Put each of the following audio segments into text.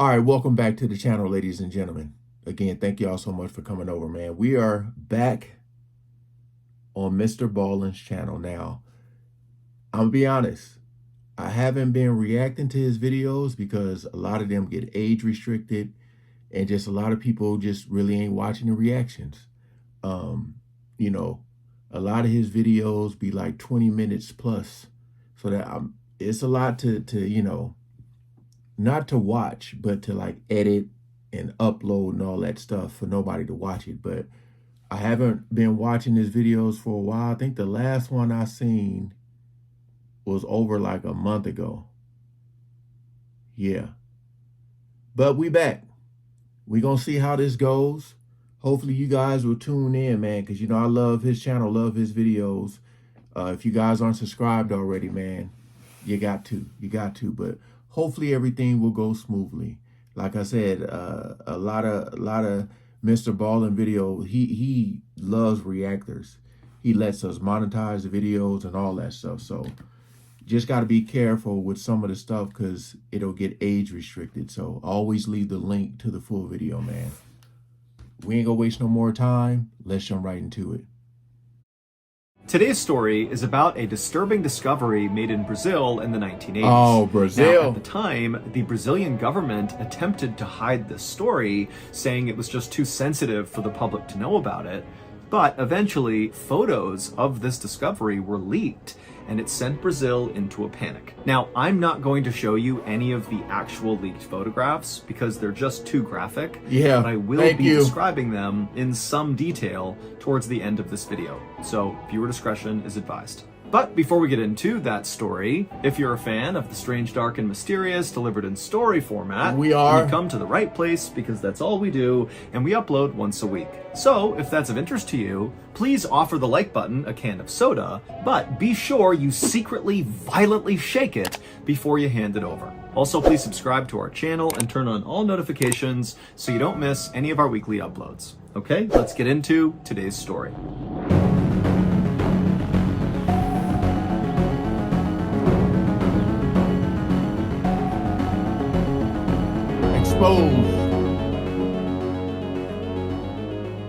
All right, welcome back to the channel, ladies and gentlemen. Again, thank you all so much for coming over, man. We are back on Mrballen's channel now. I'm gonna be honest, I haven't been reacting to his videos because a lot of them get age restricted and just a lot of people just really ain't watching the reactions. You know, a lot of his videos be like 20 minutes plus. So that it's a lot to not to watch, but to like edit and upload and all that stuff for nobody to watch it. But I haven't been watching his videos for a while. I think the last one I seen was over like a month ago. Yeah. But we back. We gonna see how this goes. Hopefully you guys will tune in, man, because I love his channel, love his videos. If you guys aren't subscribed already, man, you got to. But hopefully everything will go smoothly. Like I said, a lot of Mrballen video. He loves reactors. He lets us monetize the videos and all that stuff. So just got to be careful with some of the stuff because it'll get age restricted. So always leave the link to the full video, man. We ain't gonna waste no more time. Let's jump right into it. Today's story is about a disturbing discovery made in Brazil in the 1980s. Oh, Brazil. Now, at the time, the Brazilian government attempted to hide this story, saying it was just too sensitive for the public to know about it. But eventually, photos of this discovery were leaked, and it sent Brazil into a panic. Now, I'm not going to show you any of the actual leaked photographs because they're just too graphic. Yeah, but I will be describing them in some detail towards the end of this video. So viewer discretion is advised. But before we get into that story, if you're a fan of the strange, dark, and mysterious delivered in story format, you've come to the right place because that's all we do, and we upload once a week. So if that's of interest to you, please offer the like button a can of soda, but be sure you secretly, violently shake it before you hand it over. Also, please subscribe to our channel and turn on all notifications so you don't miss any of our weekly uploads. Okay, let's get into today's story.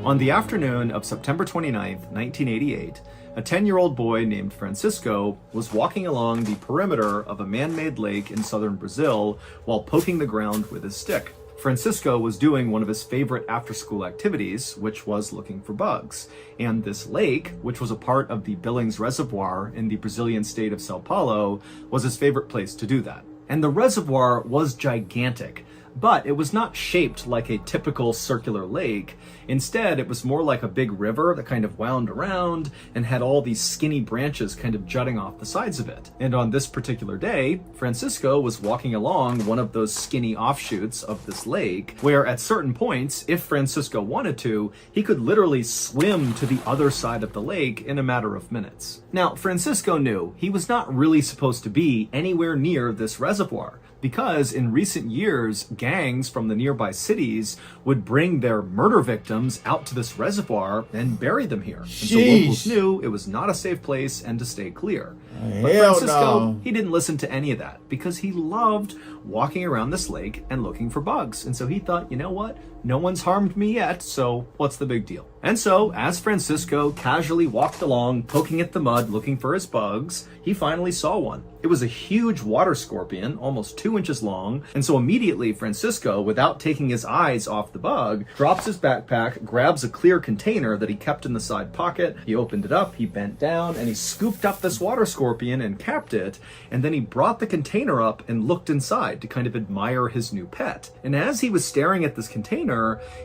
On the afternoon of September 29th, 1988, a 10-year-old boy named Francisco was walking along the perimeter of a man-made lake in southern Brazil while poking the ground with his stick. Francisco was doing one of his favorite after-school activities, which was looking for bugs. And this lake, which was a part of the Billings Reservoir in the Brazilian state of São Paulo, was his favorite place to do that. And the reservoir was gigantic, but it was not shaped like a typical circular lake. Instead, it was more like a big river that kind of wound around and had all these skinny branches kind of jutting off the sides of it. And on this particular day, Francisco was walking along one of those skinny offshoots of this lake, where at certain points, if Francisco wanted to, he could literally swim to the other side of the lake in a matter of minutes. Now, Francisco knew he was not really supposed to be anywhere near this reservoir, because in recent years, gangs from the nearby cities would bring their murder victims out to this reservoir and bury them here. And so locals knew it was not a safe place and to stay clear. But Francisco, he didn't listen to any of that because he loved walking around this lake and looking for bugs. And so he thought, you know what? No one's harmed me yet, so what's the big deal? And so, as Francisco casually walked along, poking at the mud, looking for his bugs, he finally saw one. It was a huge water scorpion, almost 2 inches long, and so immediately Francisco, without taking his eyes off the bug, drops his backpack, grabs a clear container that he kept in the side pocket, he opened it up, he bent down, and he scooped up this water scorpion and capped it, and then he brought the container up and looked inside to kind of admire his new pet. And as he was staring at this container,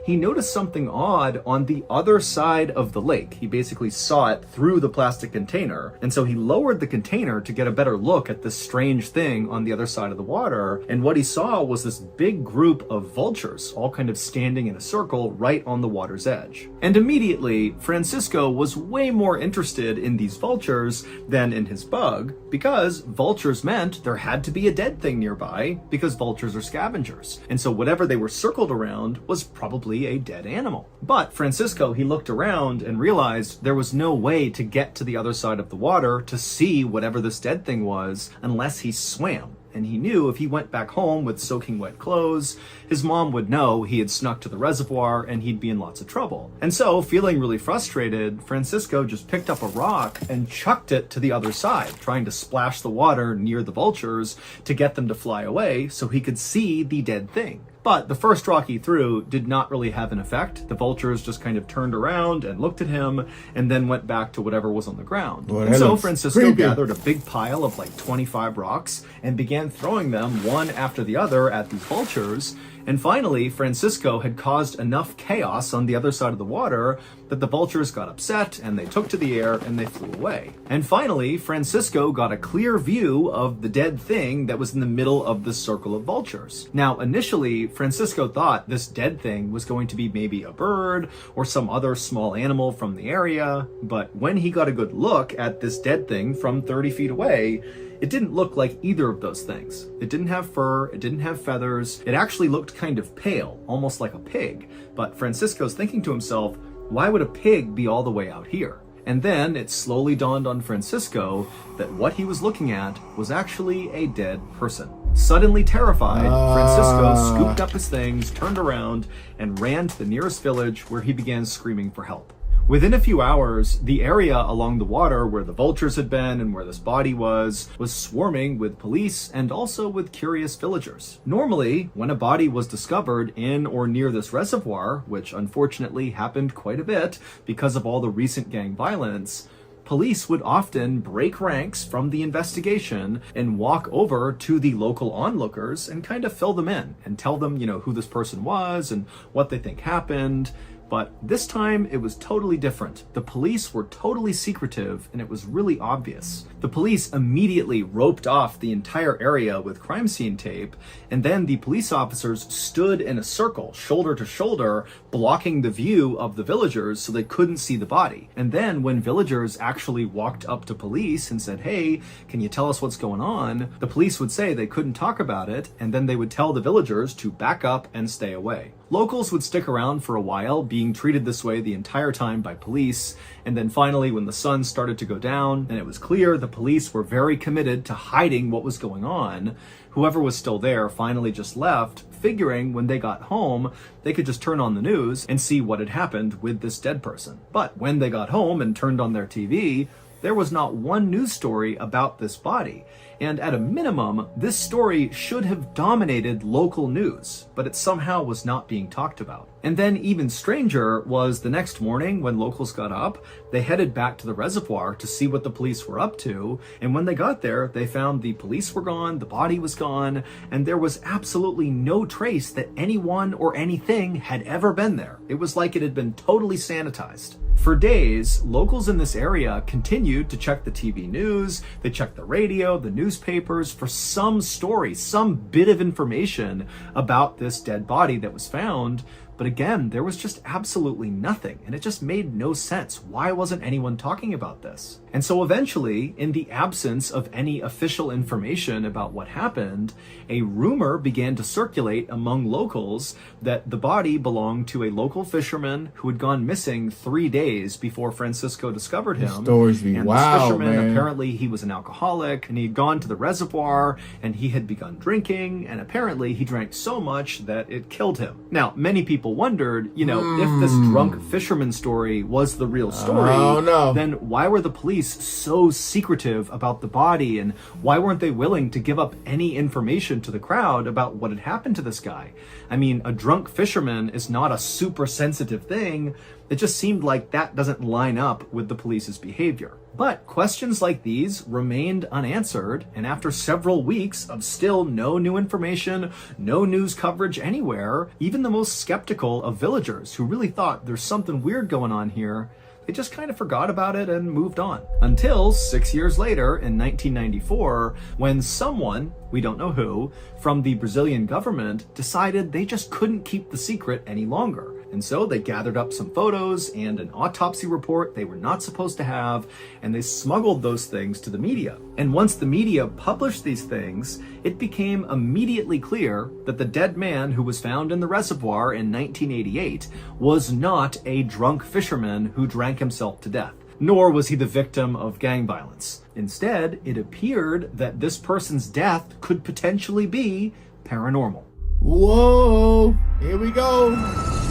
he noticed something odd on the other side of the lake. He basically saw it through the plastic container, and so he lowered the container to get a better look at this strange thing on the other side of the water, and what he saw was this big group of vultures, all kind of standing in a circle right on the water's edge. And immediately, Francisco was way more interested in these vultures than in his bug, because vultures meant there had to be a dead thing nearby, because vultures are scavengers. And so whatever they were circled around was probably a dead animal. But Francisco, he looked around and realized there was no way to get to the other side of the water to see whatever this dead thing was unless he swam. and he knew if he went back home with soaking wet clothes, his mom would know he had snuck to the reservoir and he'd be in lots of trouble. And so, feeling really frustrated, Francisco just picked up a rock and chucked it to the other side, trying to splash the water near the vultures to get them to fly away so he could see the dead thing. But the first rock he threw did not really have an effect. The vultures just kind of turned around and looked at him and then went back to whatever was on the ground. Boy, and so Francisco creepy. gathered a big pile of like 25 rocks and began throwing them one after the other at these vultures. And finally, Francisco had caused enough chaos on the other side of the water that the vultures got upset and they took to the air and they flew away. And finally, Francisco got a clear view of the dead thing that was in the middle of the circle of vultures. Now, initially, Francisco thought this dead thing was going to be maybe a bird or some other small animal from the area, but when he got a good look at this dead thing from 30 feet away, it didn't look like either of those things. It didn't have fur, it didn't have feathers, it actually looked kind of pale, almost like a pig. But Francisco's thinking to himself, why would a pig be all the way out here? And then it slowly dawned on Francisco that what he was looking at was actually a dead person. Suddenly terrified, Francisco scooped up his things, turned around, and ran to the nearest village where he began screaming for help. Within a few hours, the area along the water where the vultures had been and where this body was swarming with police and also with curious villagers. Normally, when a body was discovered in or near this reservoir, which unfortunately happened quite a bit because of all the recent gang violence, police would often break ranks from the investigation and walk over to the local onlookers and kind of fill them in and tell them, who this person was and what they think happened. But this time, it was totally different. The police were totally secretive, and it was really obvious. The police immediately roped off the entire area with crime scene tape, and then the police officers stood in a circle, shoulder to shoulder, blocking the view of the villagers so they couldn't see the body. And then when villagers actually walked up to police and said, hey, can you tell us what's going on? The police would say they couldn't talk about it, and then they would tell the villagers to back up and stay away. Locals would stick around for a while, being treated this way the entire time by police, and then finally when the sun started to go down and it was clear the police were very committed to hiding what was going on, whoever was still there finally just left, figuring when they got home they could just turn on the news and see what had happened with this dead person. But when they got home and turned on their TV, there was not one news story about this body. And at a minimum, this story should have dominated local news, but it somehow was not being talked about. And then even stranger was the next morning when locals got up, they headed back to the reservoir to see what the police were up to. And when they got there, they found the police were gone, the body was gone, and there was absolutely no trace that anyone or anything had ever been there. It was like it had been totally sanitized. For days, locals in this area continued to check the TV news, they checked the radio, the newspapers for some story, some bit of information about this dead body that was found. But again, there was just absolutely nothing, and it just made no sense. Why wasn't anyone talking about this? And so eventually, in the absence of any official information about what happened, a rumor began to circulate among locals that the body belonged to a local fisherman who had gone missing 3 days before Francisco discovered him. Stories be and wild, this fisherman, man. apparently he was an alcoholic, and he had gone to the reservoir, and he had begun drinking, and apparently he drank so much that it killed him. Now, many people wondered, if this drunk fisherman story was the real story, Oh, no. then why were the police so secretive about the body, and why weren't they willing to give up any information to the crowd about what had happened to this guy? I mean, a drunk fisherman is not a super sensitive thing. It just seemed like that doesn't line up with the police's behavior. But questions like these remained unanswered, and after several weeks of still no new information, no news coverage anywhere, even the most skeptical of villagers who really thought there's something weird going on here, they just kind of forgot about it and moved on. Until 6 years later, in 1994, when someone, we don't know who, from the Brazilian government decided they just couldn't keep the secret any longer. And so they gathered up some photos and an autopsy report they were not supposed to have, and they smuggled those things to the media. And once the media published these things, it became immediately clear that the dead man who was found in the reservoir in 1988 was not a drunk fisherman who drank himself to death. nor was he the victim of gang violence. Instead, it appeared that this person's death could potentially be paranormal. Whoa, here we go.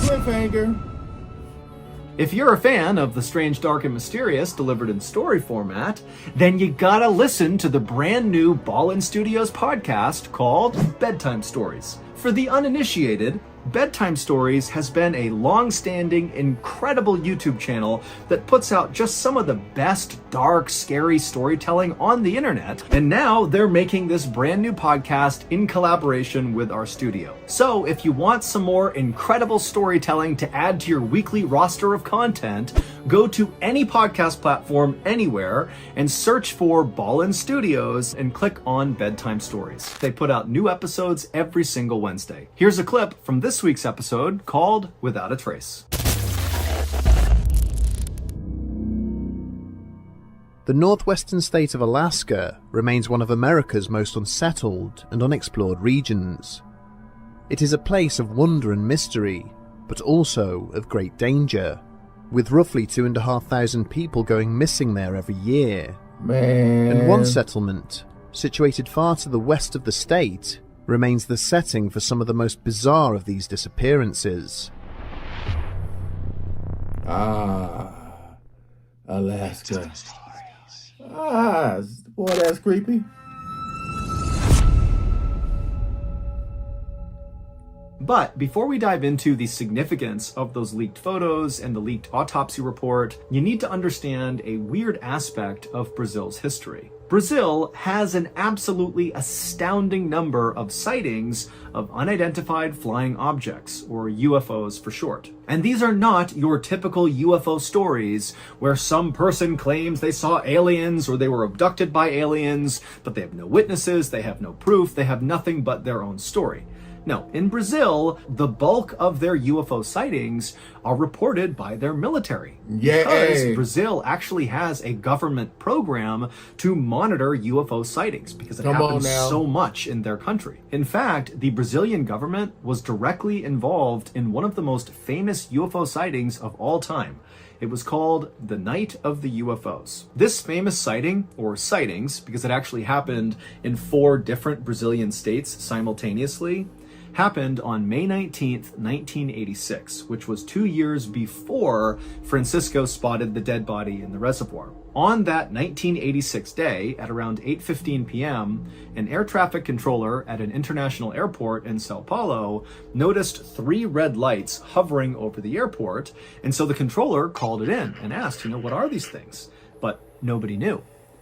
Cliffhanger. If you're a fan of the strange, dark, and mysterious delivered in story format, then you gotta listen to the brand new Mrballen Studios podcast called Bedtime Stories. For the uninitiated, Bedtime Stories has been a long-standing, incredible YouTube channel that puts out just some of the best dark, scary storytelling on the internet, and now they're making this brand new podcast in collaboration with our studio. So if you want some more incredible storytelling to add to your weekly roster of content, go to any podcast platform anywhere and search for Mrballen Studios and click on Bedtime Stories. They put out new episodes every single Wednesday. Here's a clip from this week's episode called Without a Trace. The northwestern state of Alaska remains one of America's most unsettled and unexplored regions. It is a place of wonder and mystery, but also of great danger, with roughly 2,500 people going missing there every year. Man. And one settlement, situated far to the west of the state, remains the setting for some of the most bizarre of these disappearances. Alaska. Boy, that's creepy. But before we dive into the significance of those leaked photos and the leaked autopsy report, you need to understand a weird aspect of Brazil's history. Brazil has an absolutely astounding number of sightings of unidentified flying objects, or UFOs for short. And these are not your typical UFO stories where some person claims they saw aliens or they were abducted by aliens, but they have no witnesses, they have no proof, they have nothing but their own story. No, in Brazil, the bulk of their UFO sightings are reported by their military. Yay. Because Brazil actually has a government program to monitor UFO sightings because it happens so much in their country. In fact, the Brazilian government was directly involved in one of the most famous UFO sightings of all time. It was called the Night of the UFOs. This famous sighting, or sightings, because it actually happened in 4 different Brazilian states simultaneously, happened on May 19th, 1986, which was 2 years before Francisco spotted the dead body in the reservoir. On that 1986 day, at around 8:15 p.m., an air traffic controller at an international airport in Sao Paulo noticed 3 red lights hovering over the airport, and so the controller called it in and asked, what are these things? But nobody knew.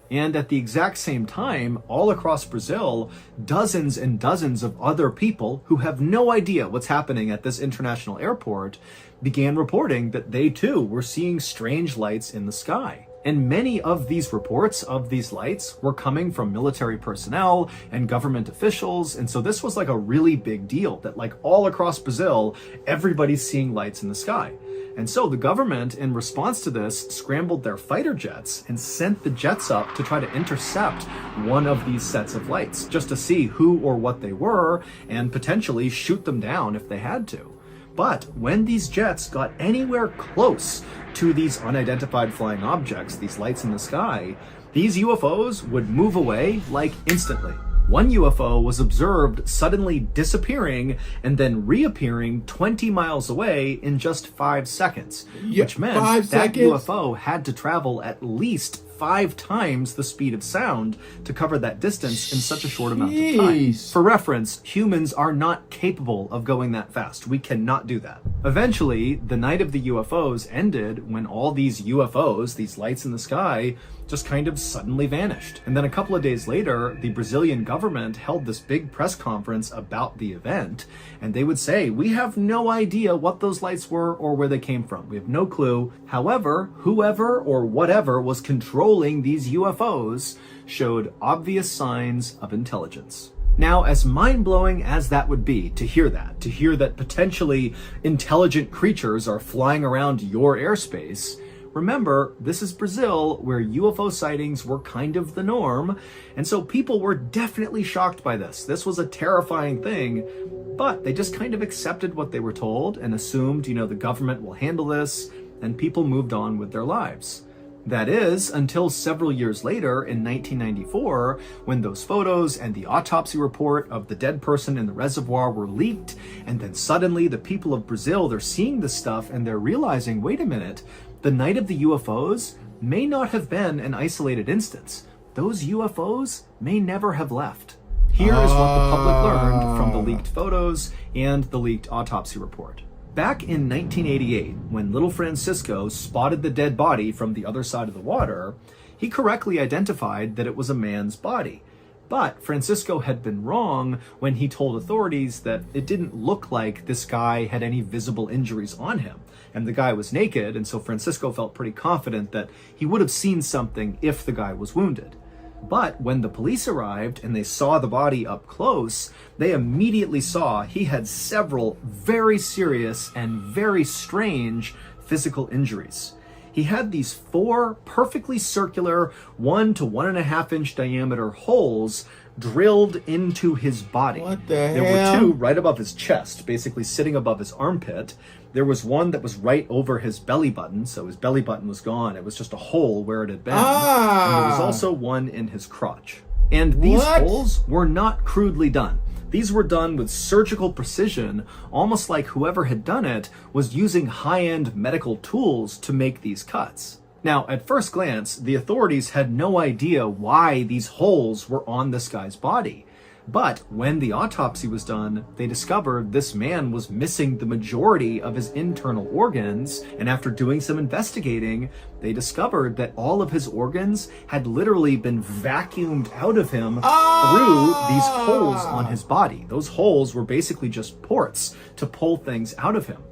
And at the exact same time, all across Brazil, dozens and dozens of other people who have no idea what's happening at this international airport began reporting that they too were seeing strange lights in the sky. And many of these reports of these lights were coming from military personnel and government officials. And so this was like a really big deal that like all across Brazil, everybody's seeing lights in the sky. And so the government, in response to this, scrambled their fighter jets and sent the jets up to try to intercept one of these sets of lights, just to see who or what they were and potentially shoot them down if they had to. But when these jets got anywhere close to these unidentified flying objects, these lights in the sky, these UFOs would move away like instantly. One UFO was observed suddenly disappearing and then reappearing 20 miles away in just 5 seconds, which meant that UFO had to travel at least 5 times the speed of sound to cover that distance in such a short amount of time. For reference, humans are not capable of going that fast. We cannot do that. Eventually, the night of the UFOs ended when all these UFOs, these lights in the sky, just kind of suddenly vanished. And then a couple of days later, the Brazilian government held this big press conference about the event, and they would say, we have no idea what those lights were or where they came from. We have no clue. However, whoever or whatever was controlling these UFOs showed obvious signs of intelligence. Now, as mind-blowing as that would be to hear that potentially intelligent creatures are flying around your airspace, remember, this is Brazil, where UFO sightings were kind of the norm, and so people were definitely shocked by this. This was a terrifying thing, but they just kind of accepted what they were told and assumed, the government will handle this, and people moved on with their lives. That is, until several years later in 1994, when those photos and the autopsy report of the dead person in the reservoir were leaked, and then suddenly the people of Brazil, they're seeing this stuff and they're realizing, wait a minute, the night of the UFOs may not have been an isolated instance. Those UFOs may never have left. Here is what the public learned from the leaked photos and the leaked autopsy report. Back in 1988, when little Francisco spotted the dead body from the other side of the water, he correctly identified that it was a man's body. But Francisco had been wrong when he told authorities that it didn't look like this guy had any visible injuries on him. And the guy was naked, and so Francisco felt pretty confident that he would have seen something if the guy was wounded. But when the police arrived and they saw the body up close, they immediately saw he had several very serious and very strange physical injuries. He had these 4 perfectly circular 1 to 1.5 inch diameter holes drilled into his body. What the There hell? were 2 right above his chest, basically sitting above his armpit. There was one that was right over his belly button, so his belly button was gone. It was just a hole where it had been. And there was also one in his crotch. And these What? holes were not crudely done. These were done with surgical precision, almost like whoever had done it was using high-end medical tools to make these cuts. Now, at first glance, the authorities had no idea why these holes were on this guy's body. But when the autopsy was done, they discovered this man was missing the majority of his internal organs, and after doing some investigating, they discovered that all of his organs had literally been vacuumed out of him through these holes on his body. Those holes were basically just ports to pull things out of him.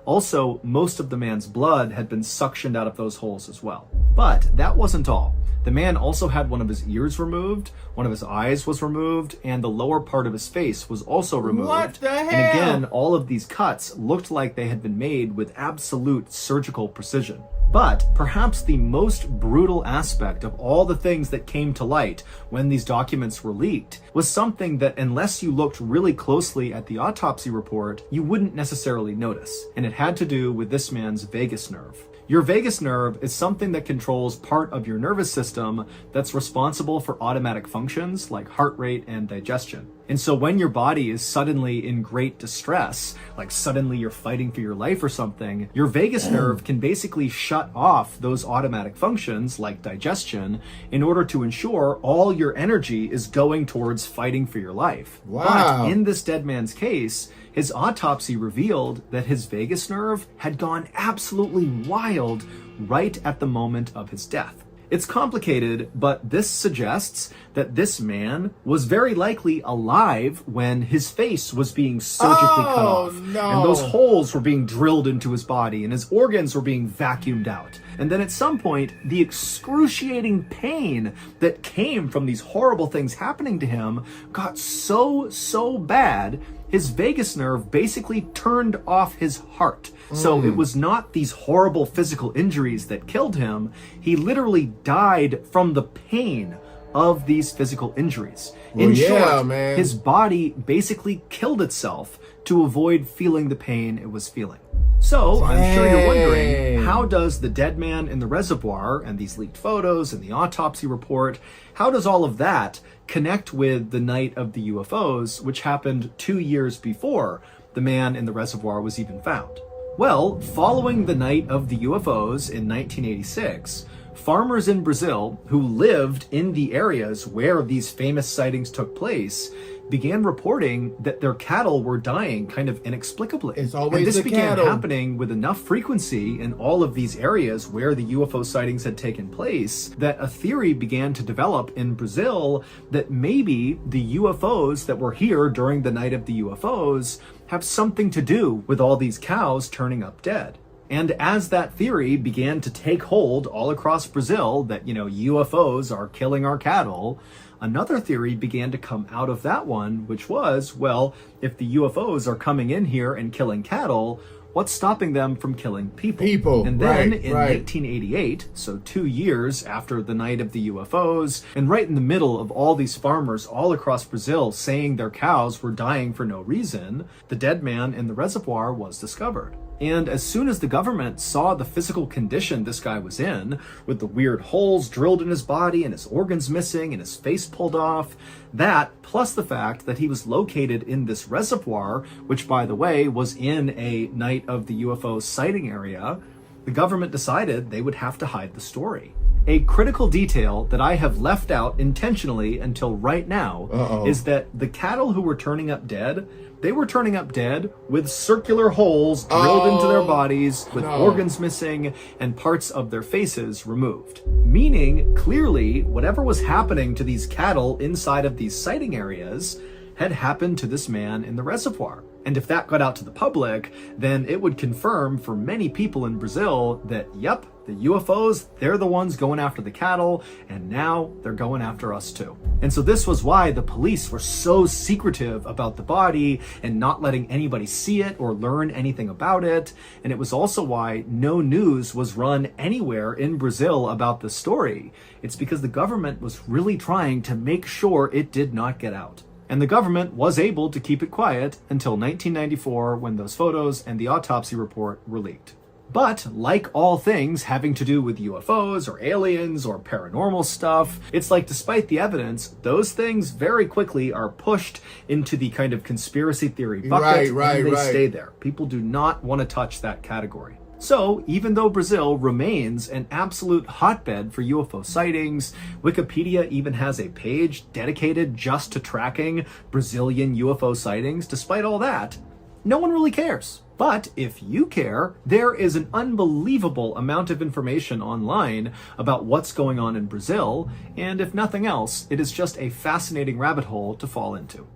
Also, most of the man's blood had been suctioned out of those holes as well. But that wasn't all. The man also had one of his ears removed, one of his eyes was removed, and the lower part of his face was also removed. What the hell? And again, all of these cuts looked like they had been made with absolute surgical precision. But perhaps the most brutal aspect of all the things that came to light when these documents were leaked was something that, unless you looked really closely at the autopsy report, you wouldn't necessarily notice. And it had to do with this man's vagus nerve. Your vagus nerve is something that controls part of your nervous system that's responsible for automatic functions like heart rate and digestion. And so when your body is suddenly in great distress, like suddenly you're fighting for your life or something, your vagus nerve can basically shut off those automatic functions like digestion in order to ensure all your energy is going towards fighting for your life. Wow. But in this dead man's case, his autopsy revealed that his vagus nerve had gone absolutely wild right at the moment of his death. It's complicated, but this suggests that this man was very likely alive when his face was being surgically cut off. No. And those holes were being drilled into his body and his organs were being vacuumed out. And then at some point, the excruciating pain that came from these horrible things happening to him got so bad, his vagus nerve basically turned off his heart. So it was not these horrible physical injuries that killed him. He literally died from the pain of these physical injuries. In short, man. his body basically killed itself to avoid feeling the pain it was feeling. So, I'm sure you're wondering, how does the dead man in the reservoir and these leaked photos and the autopsy report, how does all of that connect with the night of the UFOs, which happened 2 years before the man in the reservoir was even found? Well, following the night of the UFOs in 1986, farmers in Brazil who lived in the areas where these famous sightings took place began reporting that their cattle were dying kind of inexplicably. It's always and this the began cattle. happening with enough frequency in all of these areas where the UFO sightings had taken place that a theory began to develop in Brazil that maybe the UFOs that were here during the night of the UFOs have something to do with all these cows turning up dead. And as that theory began to take hold all across Brazil, that, UFOs are killing our cattle, another theory began to come out of that one, which was, well, if the UFOs are coming in here and killing cattle, What's stopping them from killing people? People, And then right, in right. 1988, so 2 years after the night of the UFOs, and right in the middle of all these farmers all across Brazil saying their cows were dying for no reason, the dead man in the reservoir was discovered. And as soon as the government saw the physical condition this guy was in, with the weird holes drilled in his body and his organs missing and his face pulled off, that, plus the fact that he was located in this reservoir, which by the way was in a night of the UFO sighting area, the government decided they would have to hide the story. A critical detail that I have left out intentionally until right now is that the cattle who were turning up dead, they were turning up dead with circular holes drilled into their bodies, with organs missing and parts of their faces removed. Meaning, clearly, whatever was happening to these cattle inside of these sighting areas had happened to this man in the reservoir. And if that got out to the public, then it would confirm for many people in Brazil that, yep, the UFOs, they're the ones going after the cattle, and now they're going after us too. And so this was why the police were so secretive about the body and not letting anybody see it or learn anything about it. And it was also why no news was run anywhere in Brazil about this story. It's because the government was really trying to make sure it did not get out. And the government was able to keep it quiet until 1994 when those photos and the autopsy report were leaked. But like all things having to do with UFOs or aliens or paranormal stuff, it's like despite the evidence, those things very quickly are pushed into the kind of conspiracy theory bucket and they stay there. People do not want to touch that category. So, even though Brazil remains an absolute hotbed for UFO sightings, Wikipedia even has a page dedicated just to tracking Brazilian UFO sightings. Despite all that, no one really cares. But if you care, there is an unbelievable amount of information online about what's going on in Brazil, and if nothing else, it is just a fascinating rabbit hole to fall into.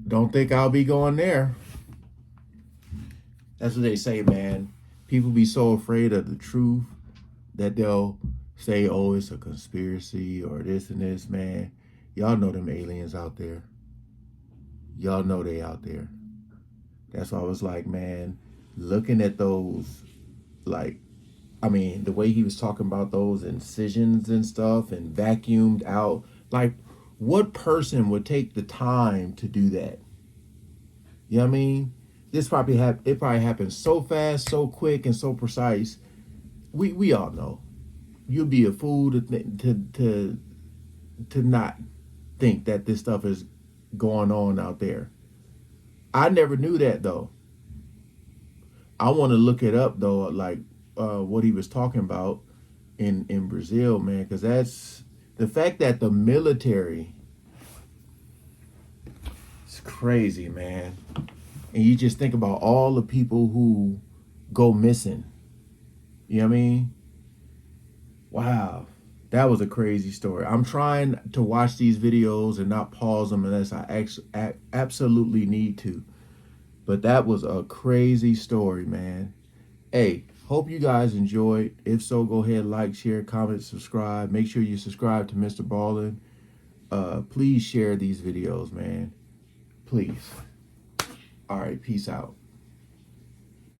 Don't think I'll be going there. That's what they say, man. People be so afraid of the truth that they'll say, oh, it's a conspiracy or this and this, man. Y'all know them aliens out there. Y'all know they out there. That's why I was like, man, looking at those, like, I mean, the way he was talking about those incisions and stuff and vacuumed out, like, what person would take the time to do that? You know what I mean? It probably happened so fast, so quick, and so precise. We all know. You'd be a fool to not think that this stuff is going on out there. I never knew that though. I want to look it up though, like what he was talking about in Brazil, man, because that's the fact that the military. It's crazy, man. And you just think about all the people who go missing. You know what I mean? Wow. That was a crazy story. I'm trying to watch these videos and not pause them unless I absolutely need to. But that was a crazy story, man. Hey, hope you guys enjoyed. If so, go ahead, like, share, comment, subscribe. Make sure you subscribe to Mrballen. Please share these videos, man. Please. All right, peace out.